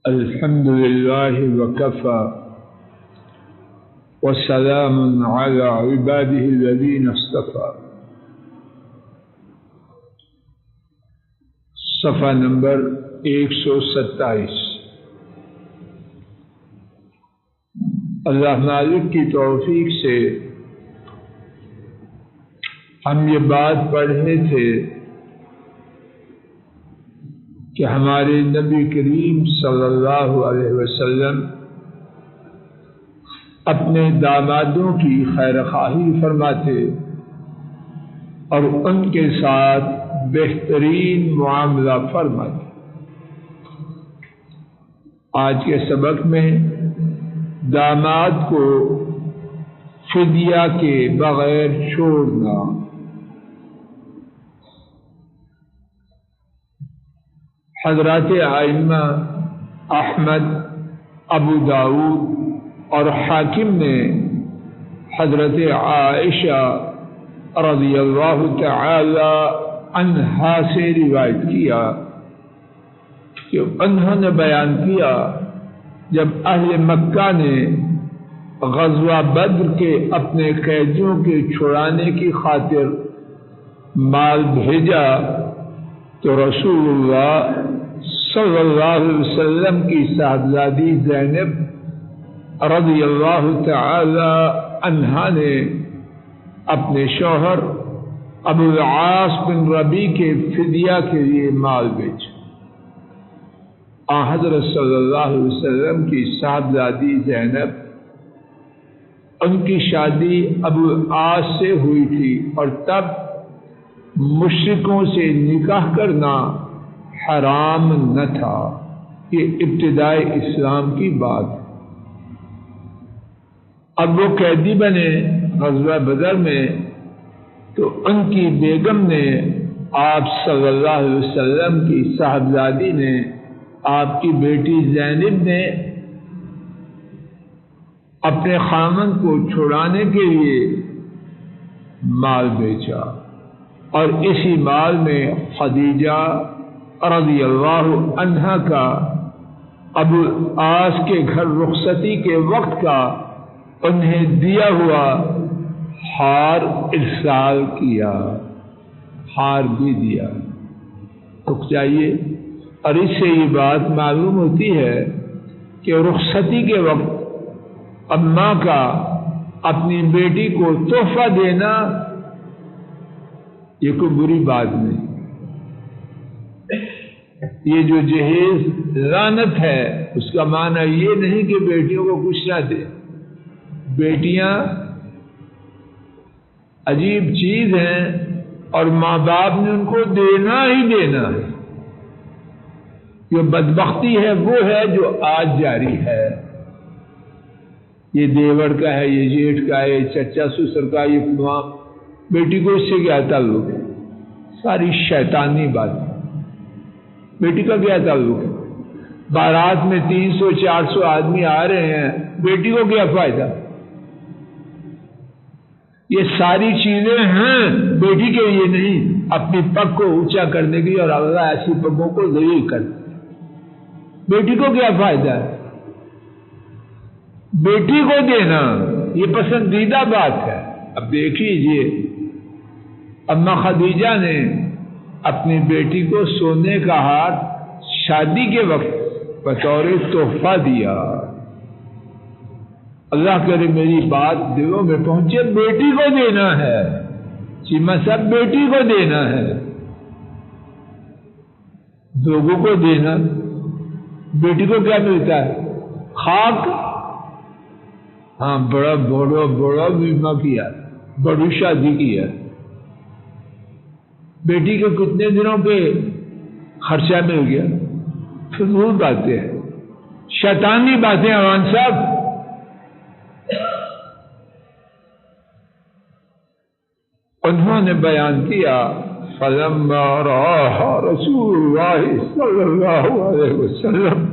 الحمد لله وكفى وسلام على عباده الذين اصطفى. صفحہ نمبر 127. اللہ مالک کی توفیق سے ہم یہ بات پڑھ رہے تھے کہ ہمارے نبی کریم صلی اللہ علیہ وسلم اپنے دامادوں کی خیر خواہی فرماتے اور ان کے ساتھ بہترین معاملہ فرماتے. آج کے سبق میں داماد کو فدیہ کے بغیر چھوڑنا. حضرات ائمہ احمد، ابو داؤد اور حاکم نے حضرت عائشہ رضی اللہ تعالی عنہا سے روایت کیا کہ انہوں نے بیان کیا جب اہل مکہ نے غزوہ بدر کے اپنے قیدیوں کے چھڑانے کی خاطر مال بھیجا تو رسول اللہ صلی اللہ علیہ وسلم کی صاحبزادی زینب رضی اللہ تعالی عنہا نے اپنے شوہر ابو العاص بن ربیع کے فدیہ کے لیے مال بیچا. حضرت صلی اللہ علیہ وسلم کی صاحبزادی زینب، ان کی شادی ابو العاص سے ہوئی تھی اور تب مشرکوں سے نکاح کرنا حرام نہ تھا. یہ ابتدائی اسلام کی بات. اب وہ قیدی بنے غزوہ بدر میں تو ان کی بیگم نے آپ صلی اللہ علیہ وسلم کی صاحبزادی نے آپ کی بیٹی زینب نے اپنے خامن کو چھڑانے کے لیے مال بیچا اور اسی مال میں خدیجہ رضی اللہ عنہا کا ابو العاص کے گھر رخصتی کے وقت کا انہیں دیا ہوا ہار ارسال کیا. ہار بھی دیا. رک جائیے. اور اس سے یہ بات معلوم ہوتی ہے کہ رخصتی کے وقت اماں کا اپنی بیٹی کو تحفہ دینا یہ کوئی بری بات نہیں. یہ جو جہیز لعنت ہے اس کا معنی یہ نہیں کہ بیٹیوں کو کچھ نہ دے. بیٹیاں عجیب چیز ہیں اور ماں باپ نے ان کو دینا ہی دینا ہے. جو بدبختی ہے وہ ہے جو آج جاری ہے. یہ دیور کا ہے، یہ جیٹھ کا ہے، یہ چچا سسر کا، یہ فلاں. بیٹی کو اس سے کیا تعلق ہے؟ ساری شیطانی بات. بیٹی کا کیا تعلق ہے؟ بارات میں 300-400 آدمی آ رہے ہیں، بیٹی کو کیا فائدہ؟ یہ ساری چیزیں ہیں بیٹی کے لیے نہیں، اپنی پگ کو اونچا کرنے کے لیے، اور اللہ ایسی پگوں کو ذلیل کرتا. بیٹی کو کیا فائدہ ہے؟ بیٹی کو دینا یہ پسندیدہ بات ہے. اب دیکھ لیجیے، اما خدیجہ نے اپنی بیٹی کو سونے کا ہار شادی کے وقت بطور تحفہ دیا. اللہ کرے میری بات دلوں میں پہنچے. بیٹی کو دینا ہے، چیمہ صاحب، بیٹی کو دینا ہے. لوگوں کو دینا. بیٹی کو کیا ملتا ہے؟ خاک. ہاں، بڑا بیمہ کیا، بڑی شادی کیا. بیٹی کے کتنے دنوں پہ خرچہ مل گیا. فضول باتیں ہیں، شیطانی باتیں. عوان صاحب، انہوں نے بیان کیا فلما رآها رسول اللہ صلی اللہ علیہ وسلم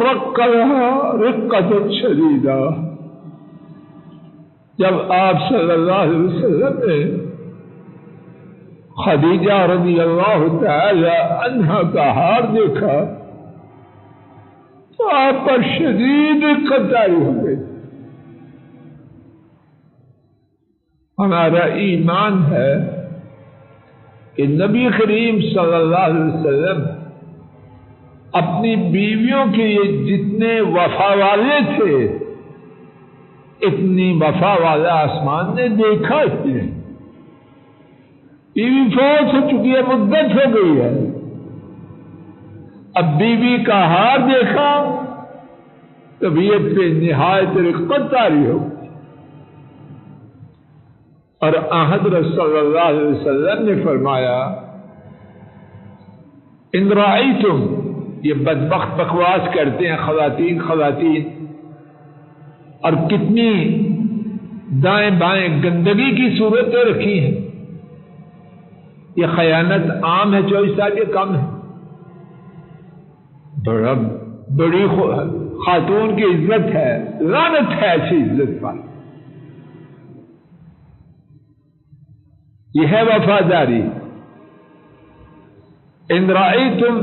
رق لها رقة شدیدہ. جب آپ صلی اللہ علیہ وسلم نے خدیجہ رضی اللہ تعالی عنہا کا ہار دیکھا آپ پر شدید دقت جاری ہو گئی. ہمارا ایمان ہے کہ نبی کریم صلی اللہ علیہ وسلم اپنی بیویوں کے یہ جتنے وفا والے تھے اتنی وفا والا آسمان نے دیکھا ہی نہیں. بیوی فوت ہو چکی ہے، مدت ہو گئی ہے، اب بیوی کا ہار دیکھا طبیعت پہ نہایت رقت طاری ہو. اور حضرت صلی اللہ علیہ وسلم نے فرمایا ان رأیتم، یہ بدبخت بکواس کرتے ہیں خواتین اور کتنی دائیں بائیں گندگی کی صورتیں رکھی ہیں. یہ خیانت عام ہے 24 سال کے کم ہے. بڑی خاتون کی عزت ہے، لعنت ہے ایسی عزت پر. یہ ہے وفاداری. ان رأیتم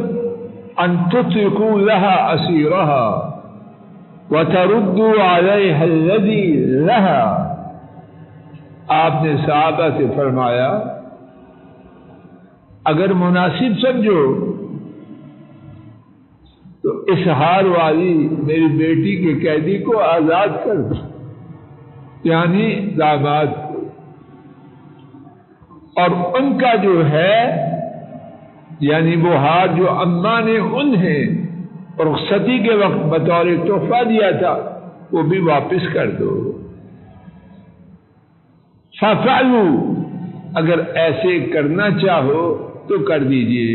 ان تطلقوا لها اسیرها وتردوا علیها الذی لها. آپ نے صحابہ سے فرمایا اگر مناسب سمجھو تو اس ہار والی میری بیٹی کے قیدی کو آزاد کر دو، یعنی داماد کو، اور ان کا جو ہے یعنی وہ ہار جو اماں نے انہیں رخصتی کے وقت بطور تحفہ دیا تھا وہ بھی واپس کر دو. فَفَعْلُوا، اگر ایسے کرنا چاہو تو کر دیجئے.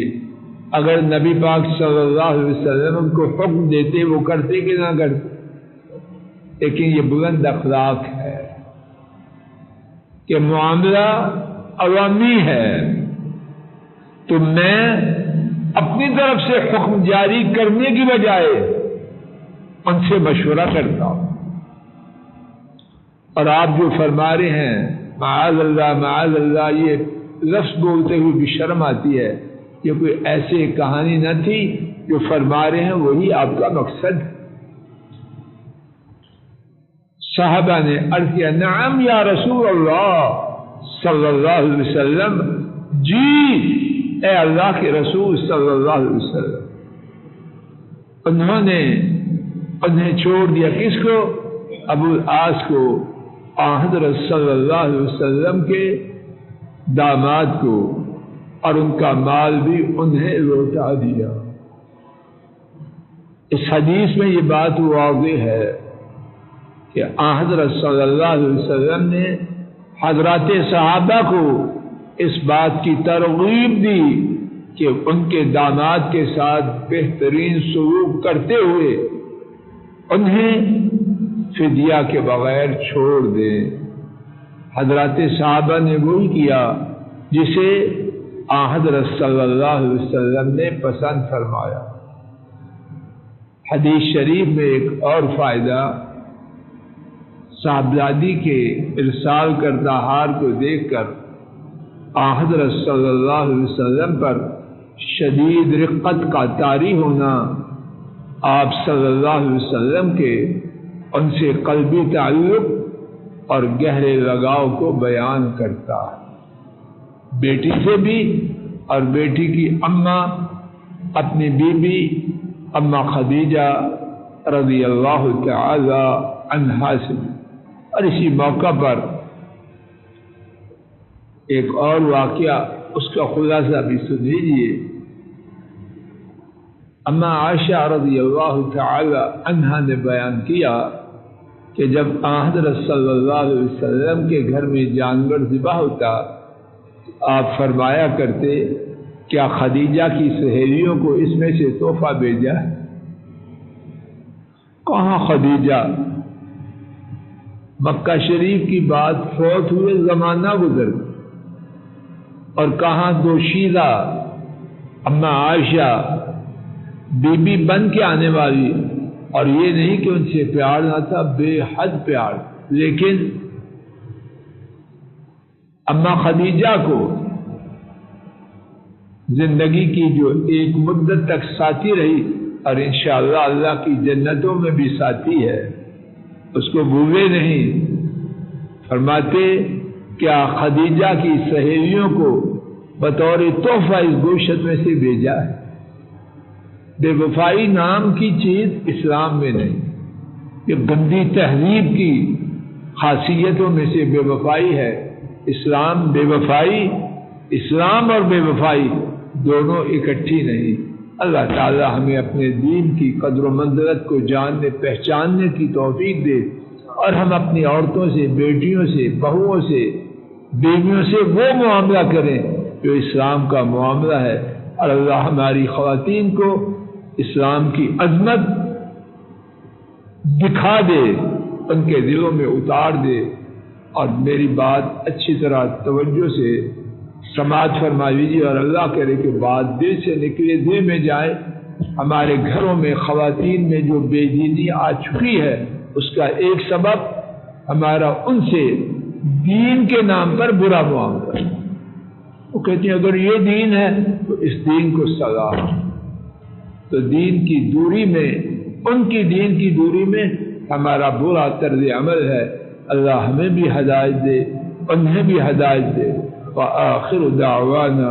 اگر نبی پاک صلی اللہ علیہ وسلم کو حکم دیتے وہ کرتے کہ نہ کرتے. لیکن یہ بلند اخلاق ہے کہ معاملہ عوامی ہے تو میں اپنی طرف سے حکم جاری کرنے کی بجائے ان سے مشورہ کرتا ہوں. اور آپ جو فرما رہے ہیں معاذ اللہ، یہ لفظ بولتے ہوئے بھی شرم آتی ہے. یہ کوئی ایسی کہانی نہ تھی، جو فرما رہے ہیں وہی آپ کا مقصد. صحابہ نے عرض کیا نعم یا رسول اللہ صلی اللہ علیہ وسلم، جی اے اللہ کے رسول صلی اللہ علیہ وسلم. انہوں نے انہیں چھوڑ دیا کس کو؟ ابو العاص کو، حضرت صلی اللہ علیہ وسلم کے داماد کو، اور ان کا مال بھی انہیں لوٹا دیا. اس حدیث میں یہ بات واضح ہے کہ حضرت صلی اللہ علیہ وسلم نے حضرات صحابہ کو اس بات کی ترغیب دی کہ ان کے داماد کے ساتھ بہترین سلوک کرتے ہوئے انہیں فدیہ کے بغیر چھوڑ دیں. حضرات صحابہ نے وہی کیا جسے حضرت صلی اللہ علیہ وسلم نے پسند فرمایا. حدیث شریف میں ایک اور فائدہ، صاحبزادی کے ارسال کردہ ہار کو دیکھ کر حضرت صلی اللہ علیہ وسلم پر شدید رقت کا طاری ہونا آپ صلی اللہ علیہ وسلم کے ان سے قلبی تعلق اور گہرے لگاؤ کو بیان کرتا ہے. بیٹی سے بھی اور بیٹی کی اماں اپنی بیوی اماں خدیجہ رضی اللہ تعالی عنہا سے. اور اسی موقع پر ایک اور واقعہ، اس کا خلاصہ بھی سن لیجیے. اماں عائشہ رضی اللہ تعالی عنہا نے بیان کیا کہ جب حضرت صلی اللہ علیہ وسلم کے گھر میں جانور ذبح ہوتا آپ فرمایا کرتے کیا خدیجہ کی سہیلیوں کو اس میں سے تحفہ بھیجا ہے؟ کہاں خدیجہ؟ مکہ شریف کی بات فوت ہوئے زمانہ گزر، اور کہاں دوشیزہ اماں عائشہ بی بی بن کے آنے والی. اور یہ نہیں کہ ان سے پیار نہ تھا، بے حد پیار. لیکن اماں خدیجہ کو زندگی کی جو ایک مدت تک ساتھی رہی اور انشاءاللہ اللہ کی جنتوں میں بھی ساتھی ہے، اس کو بھولے نہیں۔ فرماتے کیا خدیجہ کی سہیلیوں کو بطور تحفہ اس گوشت میں سے بھیجا ہے؟ بے وفائی نام کی چیز اسلام میں نہیں، یہ گندی تہذیب کی خاصیتوں میں سے بے وفائی ہے۔ اسلام بے وفائی، اسلام اور بے وفائی دونوں اکٹھی نہیں۔ اللہ تعالی ہمیں اپنے دین کی قدر و منزلت کو جاننے پہچاننے کی توفیق دے، اور ہم اپنی عورتوں سے، بیٹیوں سے، بہوؤں سے، بیویوں سے وہ معاملہ کریں جو اسلام کا معاملہ ہے، اور اللہ ہماری خواتین کو اسلام کی عظمت دکھا دے، ان کے دلوں میں اتار دے۔ اور میری بات اچھی طرح توجہ سے سماعت فرما لیجیے، اور اللہ کرے کہ بات دل سے نکلے، دل میں جائے۔ ہمارے گھروں میں خواتین میں جو بے دینی آ چکی ہے، اس کا ایک سبب ہمارا ان سے دین کے نام پر برا معاملہ ہے۔ وہ کہتے ہیں اگر یہ دین ہے تو اس دین کو سزا، تو دین کی دوری میں، ان کی دین کی دوری میں ہمارا برا طرز عمل ہے۔ اللہ ہمیں بھی ہدایت دے، انہیں بھی ہدایت دے۔ وآخر دعوانا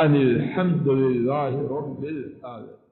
ان الحمد للہ رب العالمین۔